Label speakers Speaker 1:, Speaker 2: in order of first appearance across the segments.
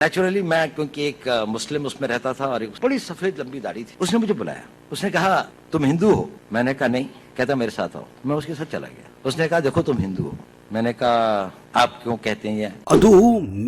Speaker 1: Naturally मैं क्योंकि एक मुस्लिम उसमें रहता था और एक बड़ी सफेद लंबी दाढ़ी थी। उसने मुझे बुलाया, उसने कहा तुम हिंदू हो? मैंने कहा नहीं। कहता मेरे साथ आओ। मैं उसके साथ चला गया। उसने कहा देखो तुम हिंदू हो। मैंने कहा आप क्यों कहते हैं?
Speaker 2: ಅದು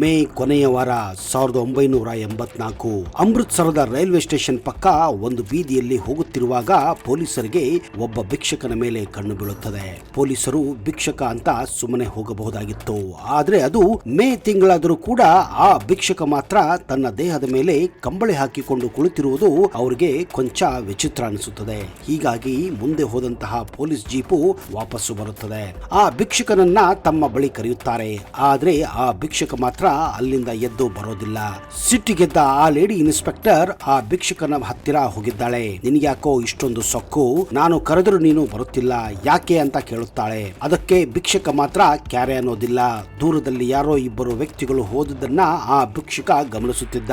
Speaker 2: ಮೇ ಕೊನೆಯ ವಾರ 1984 ಅಮೃತ್ಸರದ ರೈಲ್ವೆ ಸ್ಟೇಷನ್ ಪಕ್ಕ ಒಂದು ಬೀದಿಯಲ್ಲಿ ಹೋಗುತ್ತಿರುವಾಗ ಪೊಲೀಸರಿಗೆ ಒಬ್ಬ ಭಿಕ್ಷಕನ ಮೇಲೆ ಕಣ್ಣು ಬೀಳುತ್ತದೆ. ಪೊಲೀಸರು ಭಿಕ್ಷಕ ಅಂತ ಸುಮ್ಮನೆ ಹೋಗಬಹುದಾಗಿತ್ತು. ಆದ್ರೆ ಅದು ಮೇ ತಿಂಗಳಾದರೂ ಕೂಡ ಆ ಭಿಕ್ಷಕ ಮಾತ್ರ ತನ್ನ ದೇಹದ ಮೇಲೆ ಕಂಬಳಿ ಹಾಕಿಕೊಂಡು ಕುಳಿತಿರುವುದು ಅವರಿಗೆ ಕೊಂಚ ವಿಚಿತ್ರ ಅನಿಸುತ್ತದೆ. ಹೀಗಾಗಿ ಮುಂದೆ ಹೋದಂತಹ ಪೊಲೀಸ್ ಜೀಪು ವಾಪಸ್ಸು ಬರುತ್ತದೆ. ಆ ಭಿಕ್ಷಕನನ್ನ ತಮ್ಮ ಬಳಿ ಕರೆಯುತ್ತಾರೆ. ಆದ್ರೆ ಆ ಭಿಕ್ಷಕ ಮಾತ್ರ ಅಲ್ಲಿಂದ ಎದ್ದು ಬರೋದಿಲ್ಲ. ಸಿಟ್ಟಿಗೆದ್ದ ಆ ಲೇಡಿ ಇನ್ಸ್ಪೆಕ್ಟರ್ ಆ ಭಿಕ್ಷಕನ ಹತ್ತಿರ ಹೋಗಿದ್ದಾಳೆ. ನಿನ್ಗ್ಯಾಕೋ ಇಷ್ಟೊಂದು ಸೊಕ್ಕು? ನಾನು ಕರೆದರೂ ನೀನು ಬರುತ್ತಿಲ್ಲ, ಯಾಕೆ ಅಂತ ಕೇಳುತ್ತಾಳೆ. ಅದಕ್ಕೆ ಭಿಕ್ಷಕ ಮಾತ್ರ ಕ್ಯಾರೆ ಅನ್ನೋದಿಲ್ಲ. ದೂರದಲ್ಲಿ ಯಾರೋ ಇಬ್ಬರು ವ್ಯಕ್ತಿಗಳು ಹೋದದನ್ನ ಆ ಭಿಕ್ಷಕ ಗಮನಿಸುತ್ತಿದ್ದ.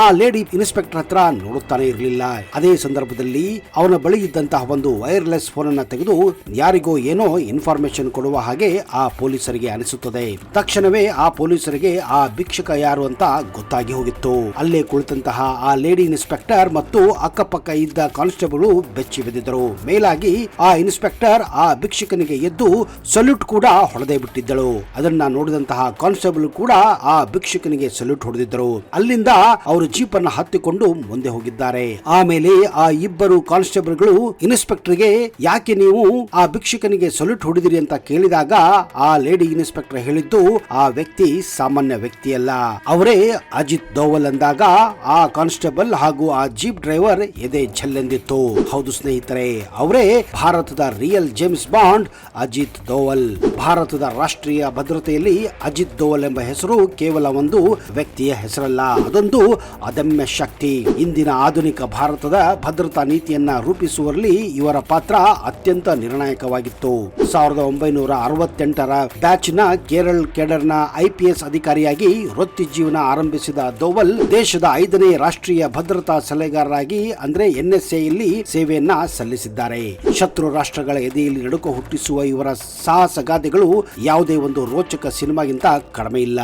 Speaker 2: ಆ ಲೇಡಿ ಇನ್ಸ್ಪೆಕ್ಟರ್ ಹತ್ರ ನೋಡುತ್ತಾನೆ ಇರಲಿಲ್ಲ. ಅದೇ ಸಂದರ್ಭದಲ್ಲಿ ಅವನ ಬಳಿ ಇದ್ದಂತಹ ಒಂದು ವೈರ್ಲೆಸ್ ಫೋನ್ ಅನ್ನ ತೆಗೆದು ಯಾರಿಗೋ ಏನೋ ಇನ್ಫಾರ್ಮೇಶನ್ ಕೊಡುವ ಹಾಗೆ ಆ ಪೊಲೀಸರಿಗೆ ಅನಿಸುತ್ತದೆ. ತಕ್ಷಣವೇ ಆ ಪೊಲೀಸರಿಗೆ ಆ ಭಿಕ್ಷಕ ಯಾರು ಅಂತ ಗೊತ್ತಾಗಿ ಹೋಗಿತ್ತು. ಅಲ್ಲೇ ಕುಳಿತಂತಹ ಆ ಲೇಡಿ ಇನ್ಸ್ಪೆಕ್ಟರ್ ಮತ್ತು ಅಕ್ಕಪಕ್ಕ ಇದ್ದ ಕಾನ್ಸ್ಟೇಬಲ್ ಬೆಚ್ಚಿ ಬಿದ್ದಿದ್ದರು. ಮೇಲಾಗಿ ಆ ಇನ್ಸ್ಪೆಕ್ಟರ್ ಆ ಭಿಕ್ಷಕನಿಗೆ ಎದ್ದು ಸಲ್ಯೂಟ್ ಕೂಡ ಹೊಡೆದೇ ಬಿಟ್ಟಿದ್ದಳು. ಅದನ್ನ ನೋಡಿದಂತಹ ಕಾನ್ಸ್ಟೇಬಲ್ ಕೂಡ ಆ ಭಿಕ್ಷಕನಿಗೆ ಸಲ್ಯೂಟ್ ಹೊಡೆದಿದ್ದರು. ಅಲ್ಲಿಂದ ಅವರು ಜೀಪ್ ಅನ್ನ ಹತ್ತಿಕೊಂಡು ಮುಂದೆ ಹೋಗಿದ್ದಾರೆ. ಆಮೇಲೆ ಆ ಇಬ್ಬರು ಕಾನ್ಸ್ಟೇಬಲ್ಗಳು ಇನ್ಸ್ಪೆಕ್ಟರ್ಗೆ ಯಾಕೆ ನೀವು ಆ ಭಿಕ್ಷಕನಿಗೆ ಸಲ್ಯೂಟ್ ಹೊಡೆದಿರಿ ಅಂತ ಕೇಳಿದಾಗ ಆ ಲೇಡಿ ಇನ್ಸ್ಪೆಕ್ಟರ್ ಹೇಳಿದ್ದು ಆ ವ್ಯಕ್ತಿ ಸಾಮಾನ್ಯ ವ್ಯಕ್ತಿಯಲ್ಲ, ಅವರೇ ಅಜಿತ್ ದೋವಲ್ ಅಂದಾಗ ಆ ಕಾನ್ಸ್ಟೇಬಲ್ ಹಾಗೂ ಆ ಜೀಪ್ ಡ್ರೈವರ್ ಎದೆ ಝಲ್ಲೆಂದಿತ್ತು. ಹೌದು ಸ್ನೇಹಿತರೆ, ಅವರೇ ಭಾರತದ real James Bond Ajit Doval. ಭಾರತದ ರಾಷ್ಟ್ರೀಯ ಭದ್ರತೆಯಲ್ಲಿ ಅಜಿತ್ ದೋವಲ್ ಎಂಬ ಹೆಸರು ಕೇವಲ ಒಂದು ವ್ಯಕ್ತಿಯ ಹೆಸರಲ್ಲ, ಅದೊಂದು ಅದಮ್ಯ ಶಕ್ತಿ. ಇಂದಿನ ಆಧುನಿಕ ಭಾರತದ ಭದ್ರತಾ ನೀತಿಯನ್ನ ರೂಪಿಸುವಲ್ಲಿ ಇವರ ಪಾತ್ರ ಅತ್ಯಂತ ನಿರ್ಣಾಯಕವಾಗಿತ್ತು. 1968ರ ಬ್ಯಾಚ್ ನ ಕೇರಳ ಕೇಡರ್ನ IPS ಅಧಿಕಾರಿಯಾಗಿ ವೃತ್ತಿ ಜೀವನ ಆರಂಭಿಸಿದ ದೋವಲ್ ದೇಶದ 5ನೇ ರಾಷ್ಟ್ರೀಯ ಭದ್ರತಾ ಸಲಹೆಗಾರರಾಗಿ ಅಂದ್ರೆ NSA ಯಲ್ಲಿ ಸೇವೆಯನ್ನ ಸಲ್ಲಿಸಿದ್ದಾರೆ. ಶತ್ರು ರಾಷ್ಟ್ರಗಳ ಎದೆಯಲ್ಲಿ ನಡುಕ ಹುಟ್ಟಿಸುವ ಇವರ ಸಾಹಸಗಾಥೆಗಳು ಯಾವುದೇ ಒಂದು ರೋಚಕ ಸಿನಿಮಾಗಿಂತ ಕಡಿಮೆ ಇಲ್ಲ.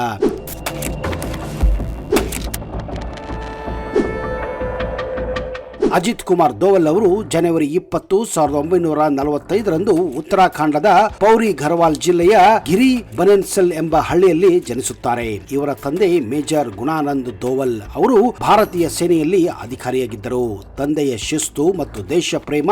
Speaker 2: ಅಜಿತ್ ಕುಮಾರ್ ದೋವಲ್ ಅವರು ಜನವರಿ 20, 1945ರಂದು ಉತ್ತರಾಖಂಡದ ಪೌರಿ ಗರ್ವಾಲ್ ಜಿಲ್ಲೆಯ ಗಿರಿ ಬನೆನ್ಸಲ್ ಎಂಬ ಹಳ್ಳಿಯಲ್ಲಿ ಜನಿಸುತ್ತಾರೆ. ಇವರ ತಂದೆ ಮೇಜರ್ ಗುಣಾನಂದ್ ದೋವಲ್ ಅವರು ಭಾರತೀಯ ಸೇನೆಯಲ್ಲಿ ಅಧಿಕಾರಿಯಾಗಿದ್ದರು. ತಂದೆಯ ಶಿಸ್ತು ಮತ್ತು ದೇಶ ಪ್ರೇಮ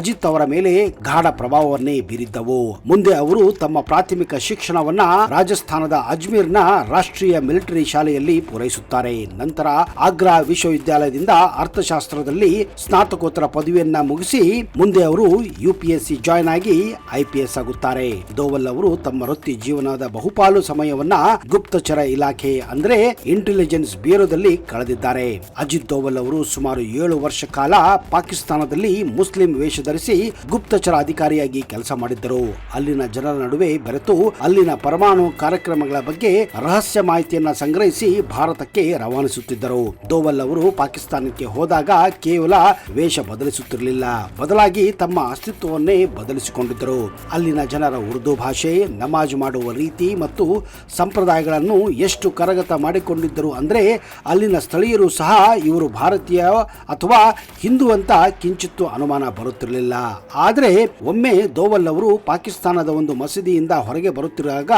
Speaker 2: ಅಜಿತ್ ಅವರ ಮೇಲೆ ಗಾಢ ಪ್ರಭಾವವನ್ನೇ ಬೀರಿದ್ದವು. ಮುಂದೆ ಅವರು ತಮ್ಮ ಪ್ರಾಥಮಿಕ ಶಿಕ್ಷಣವನ್ನ ರಾಜಸ್ಥಾನದ ಅಜ್ಮೀರ್ನ ರಾಷ್ಟ್ರೀಯ ಮಿಲಿಟರಿ ಶಾಲೆಯಲ್ಲಿ ಪೂರೈಸುತ್ತಾರೆ. ನಂತರ ಆಗ್ರಾ ವಿಶ್ವವಿದ್ಯಾಲಯದಿಂದ ಅರ್ಥಶಾಸ್ತ್ರದಲ್ಲಿ ಸ್ನಾತಕೋತ್ತರ ಪದವಿಯನ್ನ ಮುಗಿಸಿ ಮುಂದೆ ಅವರು UPSC ಜಾಯ್ನ್ ಆಗಿ IPS ಆಗುತ್ತಾರೆ. ದೋವಲ್ ಅವರು ತಮ್ಮ ವೃತ್ತಿ ಜೀವನದ ಬಹುಪಾಲು ಸಮಯವನ್ನ ಗುಪ್ತಚರ ಇಲಾಖೆ ಅಂದ್ರೆ ಇಂಟೆಲಿಜೆನ್ಸ್ ಬ್ಯೂರೋದಲ್ಲಿ ಕಳೆದಿದ್ದಾರೆ. ಅಜಿತ್ ದೋವಲ್ ಅವರು ಸುಮಾರು 7 ವರ್ಷ ಕಾಲ ಪಾಕಿಸ್ತಾನದಲ್ಲಿ ಮುಸ್ಲಿಂ ವೇಷ ಧರಿಸಿ ಗುಪ್ತಚರ ಅಧಿಕಾರಿಯಾಗಿ ಕೆಲಸ ಮಾಡಿದ್ದರು. ಅಲ್ಲಿನ ಜನರ ನಡುವೆ ಬೆರೆತು ಅಲ್ಲಿನ ಪರಮಾಣು ಕಾರ್ಯಕ್ರಮಗಳ ಬಗ್ಗೆ ರಹಸ್ಯ ಮಾಹಿತಿಯನ್ನ ಸಂಗ್ರಹಿಸಿ ಭಾರತಕ್ಕೆ ರವಾನಿಸುತ್ತಿದ್ದರು. ದೋವಲ್ ಅವರು ಪಾಕಿಸ್ತಾನಕ್ಕೆ ಹೋದಾಗ ಕೇವಲ ವೇಷ ಬದಲಿಸುತ್ತಿರಲಿಲ್ಲ, ಬದಲಾಗಿ ತಮ್ಮ ಅಸ್ತಿತ್ವವನ್ನೇ ಬದಲಿಸಿಕೊಂಡಿದ್ದರು. ಅಲ್ಲಿನ ಜನರ ಉರ್ದು ಭಾಷೆ, ನಮಾಜ್ ಮಾಡುವ ರೀತಿ ಮತ್ತು ಸಂಪ್ರದಾಯಗಳನ್ನು ಎಷ್ಟು ಕರಗತ ಮಾಡಿಕೊಂಡಿದ್ದರು ಅಂದ್ರೆ ಅಲ್ಲಿನ ಸ್ಥಳೀಯರು ಸಹ ಇವರು ಭಾರತೀಯ ಅಥವಾ ಹಿಂದೂ ಅಂತ ಕಿಂಚಿತ್ತು ಅನುಮಾನ ಬರುತ್ತಿರಲಿಲ್ಲ. ಆದರೆ ಒಮ್ಮೆ ದೋವಲ್ ಅವರು ಪಾಕಿಸ್ತಾನದ ಒಂದು ಮಸೀದಿಯಿಂದ ಹೊರಗೆ ಬರುತ್ತಿರುವಾಗ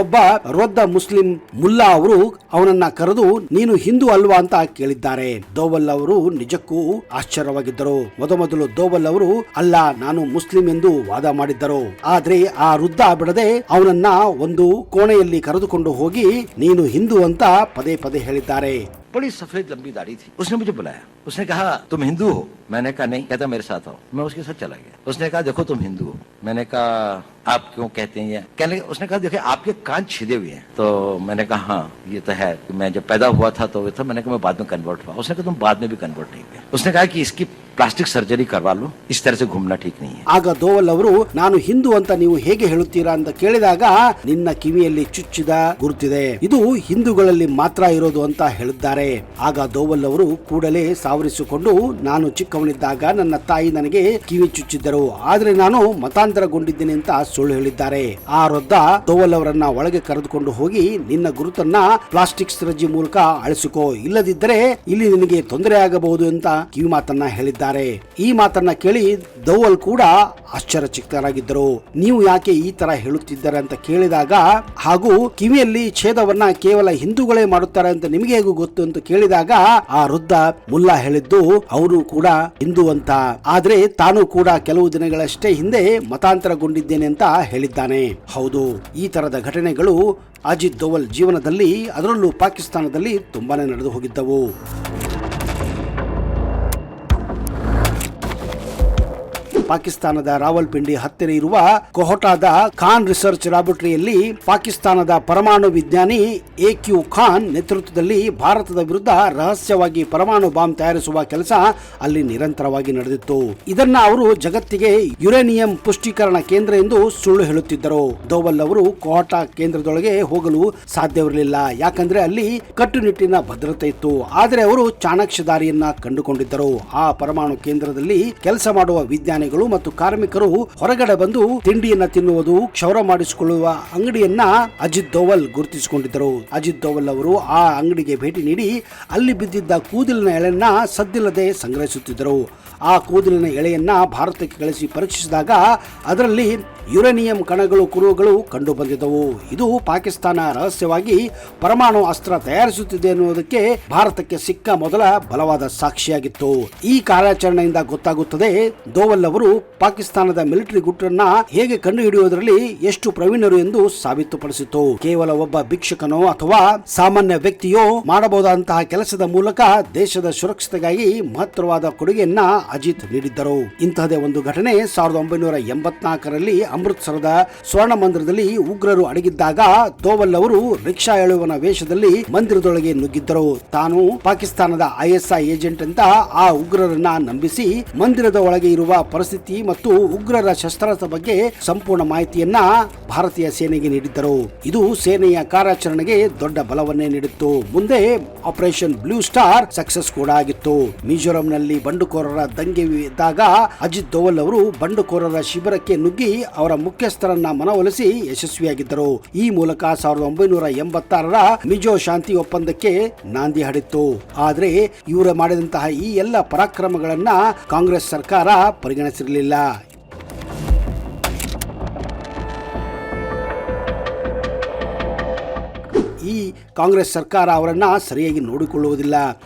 Speaker 2: ಒಬ್ಬ ವೃದ್ಧ ಮುಸ್ಲಿಂ ಮುಲ್ಲಾ ಅವರು ಅವನನ್ನ ಕರೆದು ನೀನು ಹಿಂದೂ ಅಲ್ವಾ ಅಂತ ಕೇಳಿದ್ದಾರೆ. ದೋವಲ್ ಅವರು ನಿಜಕ್ಕೂ ಆಶ್ಚರ್ಯವಾಗಿದ್ದರು. ಮೊದಲು ದೋವಲ್ ಅವರು ಅಲ್ಲ ನಾನು ಮುಸ್ಲಿಂ ಎಂದು ವಾದ ಮಾಡಿದ್ದರು. ಆದ್ರೆ ಆ ವೃದ್ಧ ಬಿಡದೆ ಅವನನ್ನ ಒಂದು ಕೋಣೆಯಲ್ಲಿ ಕರೆದುಕೊಂಡು ಹೋಗಿ ನೀನು ಹಿಂದೂ ಅಂತ ಪದೇ ಪದೇ ಹೇಳಿದ್ದಾರೆ.
Speaker 1: बड़ी सफेद लंबी दाढ़ी थी। उसने मुझे बुलाया, उसने कहा तुम हिंदू हो? मैंने कहा नहीं। कहता मेरे साथ आओ। मैं उसके साथ चला गया। उसने कहा देखो तुम हिंदू हो? मैंने कहा आप क्यों कहते हैं? कहने उसने कहा देखिए आपके कान छिदे हुए हैं। तो मैंने कहा हाँ ये तो है, मैं जब पैदा हुआ था तो था। मैंने कहा मैं बाद में कन्वर्ट हुआ। उसने कहा तुम बाद में भी कन्वर्ट नहीं हुए। उसने कहा कि इसकी ಪ್ಲಾಸ್ಟಿಕ್ ಸರ್ಜರಿ करवा लो, इस तरह से घूमना ठीक नहीं है।
Speaker 2: ಆಗ ದೋವಲ್ ಅವರು ನಾನು ಹಿಂದೂ ಅಂತ ನೀವು ಹೇಗೆ ಹೇಳುತ್ತೀರಾ ಅಂತ ಕೇಳಿದಾಗ ನಿನ್ನ ಕಿವಿಯಲ್ಲಿ ಚುಚ್ಚಿದ ಗುರುತಿದೆ, ಇದು ಹಿಂದೂಗಳಲ್ಲಿ ಮಾತ್ರ ಇರೋದು ಅಂತ ಹೇಳಿದ್ದಾರೆ. ಆಗ ದೋವಲ್ ಅವರು ಕೂಡಲೇ ಸಾವರಿಸಿಕೊಂಡು ನಾನು ಚಿಕ್ಕವನಿದ್ದಾಗ ನನ್ನ ತಾಯಿ ನನಗೆ ಕಿವಿ ಚುಚ್ಚಿದ್ದರು, ಆದ್ರೆ ನಾನು ಮತಾಂತರಗೊಂಡಿದ್ದೇನೆ ಅಂತ ಸುಳ್ಳು ಹೇಳಿದ್ದಾರೆ. ಆ ವೃದ್ಧ ದೋವಲ್ ಅವರನ್ನ ಒಳಗೆ ಕರೆದುಕೊಂಡು ಹೋಗಿ, ನಿನ್ನ ಗುರುತನ್ನ ಪ್ಲಾಸ್ಟಿಕ್ ಸರಜಿ ಮೂಲಕ ಅಳಿಸಿಕೋ, ಇಲ್ಲದಿದ್ದರೆ ಇಲ್ಲಿ ನಿನಗೆ ತೊಂದರೆ ಆಗಬಹುದು ಅಂತ ಕಿವಿ ಮಾತನ್ನ ಹೇಳಿದ್ದಾರೆ. ಈ ಮಾತನ್ನ ಕೇಳಿ ದೋವಲ್ ಕೂಡ ಆಶ್ಚರ್ಯಚಕಿತರಾಗಿದ್ದರು. ನೀವು ಯಾಕೆ ಈ ತರ ಹೇಳುತ್ತಿದ್ದಾರೆ ಅಂತ ಕೇಳಿದಾಗ, ಹಾಗೂ ಕಿವಿಯಲ್ಲಿ ಛೇದವನ್ನ ಕೇವಲ ಹಿಂದೂಗಳೇ ಮಾಡುತ್ತಾರೆ ಅಂತ ನಿಮಗೆ ಹೇಗೂ ಗೊತ್ತು ಅಂತ ಕೇಳಿದಾಗ, ಆ ವೃದ್ಧ ಮುಲ್ಲಾ ಹೇಳಿದ್ದು ಅವರು ಕೂಡ ಹಿಂದೂ ಅಂತ, ಆದ್ರೆ ತಾನು ಕೂಡ ಕೆಲವು ದಿನಗಳಷ್ಟೇ ಹಿಂದೆ ಮತಾಂತರಗೊಂಡಿದ್ದೇನೆ ಅಂತ ಹೇಳಿದ್ದಾನೆ. ಹೌದು, ಈ ತರದ ಘಟನೆಗಳು ಅಜಿತ್ ದೋವಲ್ ಜೀವನದಲ್ಲಿ, ಅದರಲ್ಲೂ ಪಾಕಿಸ್ತಾನದಲ್ಲಿ ತುಂಬಾನೇ ನಡೆದು ಹೋಗಿದ್ದವು. ಪಾಕಿಸ್ತಾನದ ರಾವಲ್ಪಿಂಡಿ ಹತ್ತಿರ ಇರುವ ಕೊಹಟಾದ ಖಾನ್ ರಿಸರ್ಚ್ ಲ್ಯಾಬೊರೇಟರಿಯಲ್ಲಿ ಪಾಕಿಸ್ತಾನದ ಪರಮಾಣು ವಿಜ್ಞಾನಿ ಎಕ್ಯೂ ಖಾನ್ ನೇತೃತ್ವದಲ್ಲಿ ಭಾರತದ ವಿರುದ್ಧ ರಹಸ್ಯವಾಗಿ ಪರಮಾಣು ಬಾಂಬ್ ತಯಾರಿಸುವ ಕೆಲಸ ಅಲ್ಲಿ ನಿರಂತರವಾಗಿ ನಡೆದಿತ್ತು. ಇದನ್ನ ಅವರು ಜಗತ್ತಿಗೆ ಯುರೇನಿಯಂ ಪುಷ್ಟೀಕರಣ ಕೇಂದ್ರ ಎಂದು ಸುಳ್ಳು ಹೇಳುತ್ತಿದ್ದರು. ದೋವಲ್ ಅವರು ಕೊಹಟಾ ಕೇಂದ್ರದೊಳಗೆ ಹೋಗಲು ಸಾಧ್ಯವಿರಲಿಲ್ಲ, ಯಾಕಂದ್ರೆ ಅಲ್ಲಿ ಕಟ್ಟುನಿಟ್ಟಿನ ಭದ್ರತೆ ಇತ್ತು. ಆದರೆ ಅವರು ಚಾಣಾಕ್ಷದಾರಿಯನ್ನ ಕಂಡುಕೊಂಡಿದ್ದರು. ಆ ಪರಮಾಣು ಕೇಂದ್ರದಲ್ಲಿ ಕೆಲಸ ಮಾಡುವ ವಿಜ್ಞಾನಿಗಳು ಮತ್ತು ಕಾರ್ಮಿಕರು ಹೊರಗಡೆ ಬಂದು ತಿಂಡಿಯನ್ನ ತಿನ್ನುವುದು, ಕ್ಷೌರ ಮಾಡಿಸಿಕೊಳ್ಳುವ ಅಂಗಡಿಯನ್ನ ಅಜಿತ್ ದೋವಲ್ ಗುರುತಿಸಿಕೊಂಡಿದ್ದರು. ಅಜಿತ್ ದೋವಲ್ ಅವರು ಆ ಅಂಗಡಿಗೆ ಭೇಟಿ ನೀಡಿ ಅಲ್ಲಿ ಬಿದ್ದಿದ್ದ ಕೂದಲಿನ ಎಳೆಯನ್ನ ಸದ್ದಿಲ್ಲದೆ ಸಂಗ್ರಹಿಸುತ್ತಿದ್ದರು. ಆ ಕೂದಲಿನ ಎಳೆಯನ್ನ ಭಾರತಕ್ಕೆ ಕಳಿಸಿ ಪರೀಕ್ಷಿಸಿದಾಗ ಅದರಲ್ಲಿ ಯುರೇನಿಯಂ ಕಣಗಳು, ಕುರುಹುಗಳು ಕಂಡು ಬಂದಿದ್ದವು. ಇದು ಪಾಕಿಸ್ತಾನ ರಹಸ್ಯವಾಗಿ ಪರಮಾಣು ಅಸ್ತ್ರ ತಯಾರಿಸುತ್ತಿದೆ ಎನ್ನುವುದಕ್ಕೆ ಭಾರತಕ್ಕೆ ಸಿಕ್ಕ ಮೊದಲ ಬಲವಾದ ಸಾಕ್ಷಿಯಾಗಿತ್ತು. ಈ ಕಾರ್ಯಾಚರಣೆಯಿಂದ ಗೊತ್ತಾಗುತ್ತದೆ ದೋವಲ್ ಅವರು ಪಾಕಿಸ್ತಾನದ ಮಿಲಿಟರಿ ಗುಟ್ಟನ್ನ ಹೇಗೆ ಕಂಡುಹಿಡಿಯುವುದರಲ್ಲಿ ಎಷ್ಟು ಪ್ರವೀಣರು ಎಂದು ಸಾಬೀತುಪಡಿಸಿತು. ಕೇವಲ ಒಬ್ಬ ಭಿಕ್ಷುಕನೋ ಅಥವಾ ಸಾಮಾನ್ಯ ವ್ಯಕ್ತಿಯೋ ಮಾಡಬಹುದಾದಂತಹ ಕೆಲಸದ ಮೂಲಕ ದೇಶದ ಸುರಕ್ಷತೆಗಾಗಿ ಮಹತ್ತರವಾದ ಕೊಡುಗೆಯನ್ನ ಅಜಿತ್ ನೀಡಿದ್ದರು. ಇಂತಹದೇ ಒಂದು ಘಟನೆ 1984ರಲ್ಲಿ ಅಮೃತ್ಸರದ ಸ್ವರ್ಣ ಮಂದಿರದಲ್ಲಿ ಉಗ್ರರು ಅಡಗಿದ್ದಾಗ ದೋವಲ್ ಅವರು ರಿಕ್ಷಾ ಎಳುವನ ವೇಷದಲ್ಲಿ ಮಂದಿರದೊಳಗೆ ನುಗ್ಗಿದ್ದರು. ತಾನು ಪಾಕಿಸ್ತಾನದ ISI ಏಜೆಂಟ್ ಅಂತ ಆ ಉಗ್ರರನ್ನ ನಂಬಿಸಿ ಮಂದಿರದ ಒಳಗೆ ಇರುವ ಪರಿಸ್ಥಿತಿ ಮತ್ತು ಉಗ್ರರ ಶಸ್ತ್ರಾಸ್ತ್ರ ಬಗ್ಗೆ ಸಂಪೂರ್ಣ ಮಾಹಿತಿಯನ್ನ ಭಾರತೀಯ ಸೇನೆಗೆ ನೀಡಿದ್ದರು. ಇದು ಸೇನೆಯ ಕಾರ್ಯಾಚರಣೆಗೆ ದೊಡ್ಡ ಬಲವನ್ನೇ ನೀಡಿತ್ತು. ಮುಂದೆ ಆಪರೇಷನ್ ಬ್ಲೂ ಸ್ಟಾರ್ ಸಕ್ಸಸ್ ಕೂಡ ಆಗಿತ್ತು. ಮಿಜೋರಂನಲ್ಲಿ ಬಂಡುಕೋರರ ದಂಗೆ ಇದ್ದಾಗ ಅಜಿತ್ ದೋವಲ್ ಅವರು ಬಂಡುಕೋರರ ಶಿಬಿರಕ್ಕೆ ನುಗ್ಗಿ ಅವರ ಮುಖ್ಯಸ್ಥರನ್ನ ಮನವೊಲಿಸಿ ಯಶಸ್ವಿಯಾಗಿದ್ದರು. ಈ ಮೂಲಕ 1986ರ ಮಿಜೋ ಶಾಂತಿ ಒಪ್ಪಂದಕ್ಕೆ ನಾಂದಿ ಹಾಡಿತ್ತು. ಆದರೆ ಇವರು ಮಾಡಿದಂತಹ ಈ ಎಲ್ಲ ಪರಾಕ್ರಮಗಳನ್ನ ಕಾಂಗ್ರೆಸ್ ಸರ್ಕಾರ ಪರಿಗಣಿಸಿರಲಿಲ್ಲ. ಈ ಕಾಂಗ್ರೆಸ್ ಸರ್ಕಾರ ಅವರನ್ನ ಸರಿಯಾಗಿ ನೋಡಿಕೊಳ್ಳುವುದಿಲ್ಲ.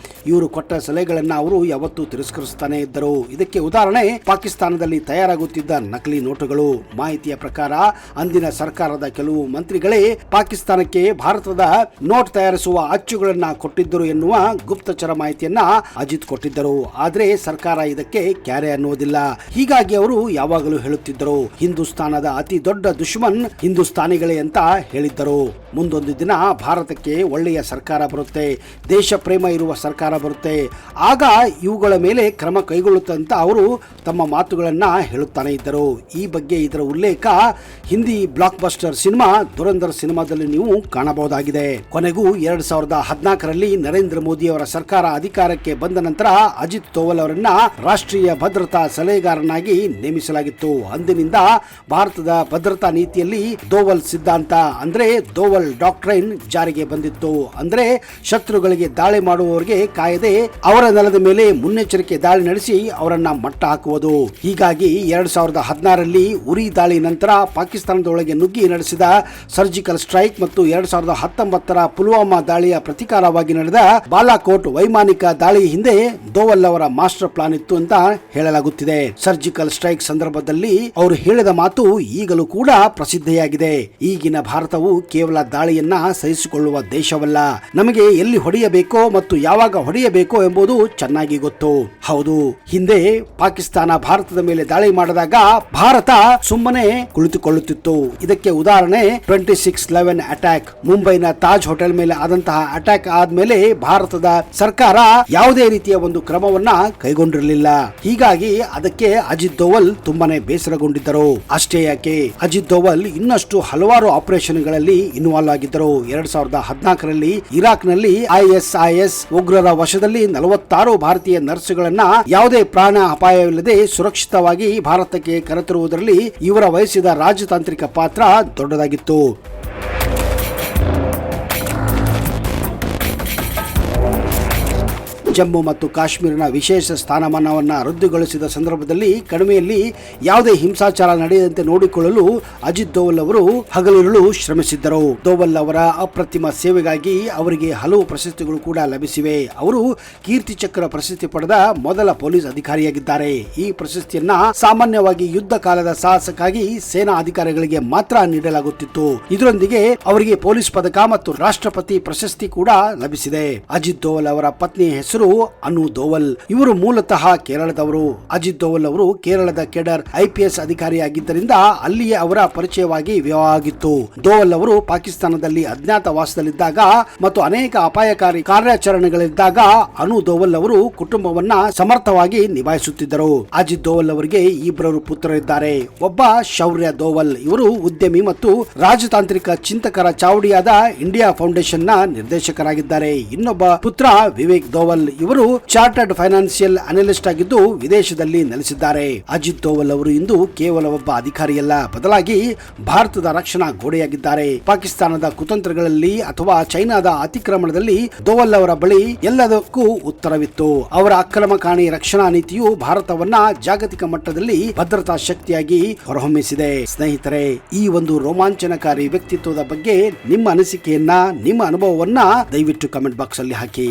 Speaker 2: ಇವರು ಕೊಟ್ಟ ಸಲಹೆಗಳನ್ನು ಅವರು ಯಾವತ್ತೂ ತಿರಸ್ಕರಿಸುತ್ತಾನೆ ಇದ್ದರು. ಇದಕ್ಕೆ ಉದಾಹರಣೆ ಪಾಕಿಸ್ತಾನದಲ್ಲಿ ತಯಾರಾಗುತ್ತಿದ್ದ ನಕಲಿ ನೋಟುಗಳು. ಮಾಹಿತಿಯ ಪ್ರಕಾರ ಅಂದಿನ ಸರ್ಕಾರದ ಕೆಲವು ಮಂತ್ರಿಗಳೇ ಪಾಕಿಸ್ತಾನಕ್ಕೆ ಭಾರತದ ನೋಟ್ ತಯಾರಿಸುವ ಅಚ್ಚುಗಳನ್ನ ಕೊಟ್ಟಿದ್ದರು ಎನ್ನುವ ಗುಪ್ತಚರ ಮಾಹಿತಿಯನ್ನ ಅಜಿತ್ ಕೊಟ್ಟಿದ್ದರು. ಆದರೆ ಸರ್ಕಾರ ಇದಕ್ಕೆ ಕ್ಯಾರೆ ಅನ್ನುವುದಿಲ್ಲ. ಹೀಗಾಗಿ ಅವರು ಯಾವಾಗಲೂ ಹೇಳುತ್ತಿದ್ದರು, ಹಿಂದೂಸ್ತಾನದ ಅತಿ ದೊಡ್ಡ ದುಶ್ಮನ್ ಹಿಂದೂಸ್ತಾನಿಗಳೇ ಅಂತ ಹೇಳಿದ್ದರು. ಮುಂದೊಂದು ದಿನ ಭಾರತಕ್ಕೆ ಒಳ್ಳೆಯ ಸರ್ಕಾರ ಬರುತ್ತೆ, ದೇಶ ಪ್ರೇಮ ಇರುವ ಸರ್ಕಾರ ಬರುತ್ತೆ, ಆಗ ಇವುಗಳ ಮೇಲೆ ಕ್ರಮ ಕೈಗೊಳ್ಳುತ್ತಂತ ಅವರು ತಮ್ಮ ಮಾತುಗಳನ್ನ ಹೇಳುತ್ತಾನೆ ಇದ್ದರು. ಈ ಬಗ್ಗೆ ಇದರ ಉಲ್ಲೇಖ Hindi block buster cinema Dhurandhar ಸಿನಿಮಾದಲ್ಲಿ ನೀವು ಕಾಣಬಹುದಾಗಿದೆ. ಕೊನೆಗೂ 2014ರಲ್ಲಿ ನರೇಂದ್ರ ಮೋದಿ ಅವರ ಸರ್ಕಾರ ಅಧಿಕಾರಕ್ಕೆ ಬಂದ ನಂತರ ಅಜಿತ್ ದೋವಲ್ ಅವರನ್ನ ರಾಷ್ಟ್ರೀಯ ಭದ್ರತಾ ಸಲಹೆಗಾರನಾಗಿ ನೇಮಿಸಲಾಗಿತ್ತು. ಅಂದಿನಿಂದ ಭಾರತದ ಭದ್ರತಾ ನೀತಿಯಲ್ಲಿ ದೋವಲ್ ಸಿದ್ಧಾಂತ ಅಂದ್ರೆ ದೋವಲ್ ಡಾಕ್ಟ್ರೈನ್ ಜಾರಿಗೆ ಬಂದಿತ್ತು. ಅಂದ್ರೆ ಶತ್ರುಗಳಿಗೆ ದಾಳಿ ಮಾಡುವವರಿಗೆ ಕಾಯದೆ ಅವರ ನೆಲದ ಮೇಲೆ ಮುನ್ನೆಚ್ಚರಿಕೆ ದಾಳಿ ನಡೆಸಿ ಅವರನ್ನ ಮಟ್ಟ ಹಾಕುವುದು. ಹೀಗಾಗಿ 2016ರಲ್ಲಿ ಉರಿ ದಾಳಿ ನಂತರ ಪಾಕಿಸ್ತಾನದೊಳಗೆ ನುಗ್ಗಿ ನಡೆಸಿದ ಸರ್ಜಿಕಲ್ ಸ್ಟ್ರೈಕ್ ಮತ್ತು 2019ರ ಪುಲ್ವಾಮಾ ದಾಳಿಯ ಪ್ರತಿಕಾರವಾಗಿ ನಡೆದ ಬಾಲಾಕೋಟ್ ವೈಮಾನಿಕ ದಾಳಿ ಹಿಂದೆ ದೋವಲ್ ಅವರ ಮಾಸ್ಟರ್ ಪ್ಲಾನ್ ಇತ್ತು ಅಂತ ಹೇಳಲಾಗುತ್ತಿದೆ. ಸರ್ಜಿಕಲ್ ಸ್ಟ್ರೈಕ್ ಸಂದರ್ಭದಲ್ಲಿ ಅವರು ಹೇಳಿದ ಮಾತು ಈಗಲೂ ಕೂಡ ಪ್ರಸಿದ್ಧಿಯಾಗಿದೆ. ಈಗಿನ ಭಾರತವು ಕೇವಲ ದಾಳಿಯನ್ನ ಸಹಿಸಿಕೊಳ್ಳುವ ದೇಶವಲ್ಲ, ನಮಗೆ ಎಲ್ಲಿ ಹೊಡೆಯಬೇಕೋ ಮತ್ತು ಯಾವಾಗ ಹೊಡೆಯಬೇಕೋ ಎಂಬುದು ಚೆನ್ನಾಗಿ ಗೊತ್ತು. ಹೌದು, ಹಿಂದೆ ಪಾಕಿಸ್ತಾನ ಭಾರತದ ಮೇಲೆ ದಾಳಿ ಮಾಡಿದಾಗ ಭಾರತ ಸುಮ್ಮನೆ ಕುಳಿತುಕೊಳ್ಳುತ್ತಿತ್ತು. ಇದಕ್ಕೆ ಉದಾಹರಣೆ 26/11 ಅಟ್ಯಾಕ್. ಮುಂಬೈನ ತಾಜ್ ಹೋಟೆಲ್ ಮೇಲೆ ಆದಂತಹ ಅಟ್ಯಾಕ್ ಆದ್ಮೇಲೆ ಭಾರತದ ಸರ್ಕಾರ ಯಾವುದೇ ರೀತಿಯ ಒಂದು ಕ್ರಮವನ್ನ ಕೈಗೊಂಡಿರಲಿಲ್ಲ. ಹೀಗಾಗಿ ಅದಕ್ಕೆ ಅಜಿತ್ ದೋವಲ್ ತುಂಬಾನೇ ಬೇಸರಗೊಂಡಿದ್ದರು. ಅಷ್ಟೇ ಯಾಕೆ, ಅಜಿತ್ ದೋವಲ್ ಇನ್ನಷ್ಟು ಹಲವಾರು ಆಪರೇಷನ್ಗಳಲ್ಲಿ ಇನ್ವಾಲ್ವ್ ಆಗಿದ್ದರು. 2016 2014ರಲ್ಲಿ ಇರಾಕ್ನಲ್ಲಿ ISIS ಉಗ್ರರ ವಶದಲ್ಲಿ 46 ಭಾರತೀಯ ನರ್ಸ್ಗಳನ್ನ ಯಾವುದೇ ಪ್ರಾಣ ಅಪಾಯವಿಲ್ಲದೆ ಸುರಕ್ಷಿತವಾಗಿ ಭಾರತಕ್ಕೆ ಕರೆತರುವುದರಲ್ಲಿ ಇವರ ವಹಿಸಿದ ರಾಜತಾಂತ್ರಿಕ ಪಾತ್ರ ದೊಡ್ಡದಾಗಿತ್ತು. ಜಮ್ಮು ಮತ್ತು ಕಾಶ್ಮೀರನ ವಿಶೇಷ ಸ್ಥಾನಮಾನವನ್ನು ರದ್ದುಗೊಳಿಸಿದ ಸಂದರ್ಭದಲ್ಲಿ ಕಣಿವೆಯಲ್ಲಿ ಯಾವುದೇ ಹಿಂಸಾಚಾರ ನಡೆಯದಂತೆ ನೋಡಿಕೊಳ್ಳಲು ಅಜಿತ್ ದೋವಲ್ ಅವರು ಹಗಲಿರುಳು ಶ್ರಮಿಸಿದ್ದರು. ದೋವಲ್ ಅವರ ಅಪ್ರತಿಮ ಸೇವೆಗಾಗಿ ಅವರಿಗೆ ಹಲವು ಪ್ರಶಸ್ತಿಗಳು ಕೂಡ ಲಭಿಸಿವೆ. ಅವರು ಕೀರ್ತಿ ಚಕ್ರ ಪ್ರಶಸ್ತಿ ಪಡೆದ ಮೊದಲ ಪೊಲೀಸ್ ಅಧಿಕಾರಿಯಾಗಿದ್ದಾರೆ. ಈ ಪ್ರಶಸ್ತಿಯನ್ನ ಸಾಮಾನ್ಯವಾಗಿ ಯುದ್ಧ ಕಾಲದ ಸಾಹಸಕ್ಕಾಗಿ ಸೇನಾ ಅಧಿಕಾರಿಗಳಿಗೆ ಮಾತ್ರ ನೀಡಲಾಗುತ್ತಿತ್ತು. ಇದರೊಂದಿಗೆ ಅವರಿಗೆ ಪೊಲೀಸ್ ಪದಕ ಮತ್ತು ರಾಷ್ಟ್ರಪತಿ ಪ್ರಶಸ್ತಿ ಕೂಡ ಲಭಿಸಿದೆ. ಅಜಿತ್ ದೋವಲ್ ಅವರ ಪತ್ನಿ ಹೆಸರು ಅನು ದೋವಲ್. ಇವರು ಮೂಲತಃ ಕೇರಳದವರು. ಅಜಿತ್ ದೋವಲ್ ಅವರು ಕೇರಳದ ಕೆಡರ್ IPS ಅಧಿಕಾರಿಯಾಗಿದ್ದರಿಂದ ಅಲ್ಲಿಯೇ ಅವರ ಪರಿಚಯವಾಗಿ ವಿವಾಹ ಆಗಿತ್ತು. ದೋವಲ್ ಅವರು ಪಾಕಿಸ್ತಾನದಲ್ಲಿ ಅಜ್ಞಾತವಾಸದಲ್ಲಿದ್ದಾಗ ಮತ್ತು ಅನೇಕ ಅಪಾಯಕಾರಿ ಕಾರ್ಯಾಚರಣೆಗಳಿದ್ದಾಗ ಅನು ದೋವಲ್ ಅವರು ಕುಟುಂಬವನ್ನ ಸಮರ್ಥವಾಗಿ ನಿಭಾಯಿಸುತ್ತಿದ್ದರು. ಅಜಿತ್ ದೋವಲ್ ಅವರಿಗೆ ಇಬ್ಬರು ಪುತ್ರರಿದ್ದಾರೆ. ಒಬ್ಬ ಶೌರ್ಯ ದೋವಲ್, ಇವರು ಉದ್ಯಮಿ ಮತ್ತು ರಾಜತಾಂತ್ರಿಕ ಚಿಂತಕರ ಚಾವಡಿಯಾದ ಇಂಡಿಯಾ ಫೌಂಡೇಶನ್ ನ ನಿರ್ದೇಶಕರಾಗಿದ್ದಾರೆ. ಇನ್ನೊಬ್ಬ ಪುತ್ರ ವಿವೇಕ್ ದೋವಲ್, ಇವರು ಚಾರ್ಟರ್ಡ್ ಫೈನಾನ್ಸಿಯಲ್ ಅನಲಿಸ್ಟ್ ಆಗಿದ್ದು ವಿದೇಶದಲ್ಲಿ ನೆಲೆಸಿದ್ದಾರೆ. ಅಜಿತ್ ದೋವಲ್ ಅವರು ಇಂದು ಕೇವಲ ಒಬ್ಬ ಅಧಿಕಾರಿಯಲ್ಲ, ಬದಲಾಗಿ ಭಾರತದ ರಕ್ಷಣಾ ಗೋಡೆಯಾಗಿದ್ದಾರೆ. ಪಾಕಿಸ್ತಾನದ ಕುತಂತ್ರಗಳಲ್ಲಿ ಅಥವಾ ಚೈನಾದ ಅತಿಕ್ರಮಣದಲ್ಲಿ ದೋವಲ್ ಅವರ ಬಳಿ ಎಲ್ಲದಕ್ಕೂ ಉತ್ತರವಿತ್ತು. ಅವರ ಆಕ್ರಮಣಕಾರಿ ರಕ್ಷಣಾ ನೀತಿಯು ಭಾರತವನ್ನ ಜಾಗತಿಕ ಮಟ್ಟದಲ್ಲಿ ಭದ್ರತಾ ಶಕ್ತಿಯಾಗಿ ಹೊರಹೊಮ್ಮಿಸಿದೆ. ಸ್ನೇಹಿತರೆ, ಈ ಒಂದು ರೋಮಾಂಚನಕಾರಿ ವ್ಯಕ್ತಿತ್ವದ ಬಗ್ಗೆ ನಿಮ್ಮ ಅನಿಸಿಕೆಯನ್ನ, ನಿಮ್ಮ ಅನುಭವವನ್ನ ದಯವಿಟ್ಟು ಕಮೆಂಟ್ ಬಾಕ್ಸ್ ಅಲ್ಲಿ ಹಾಕಿ.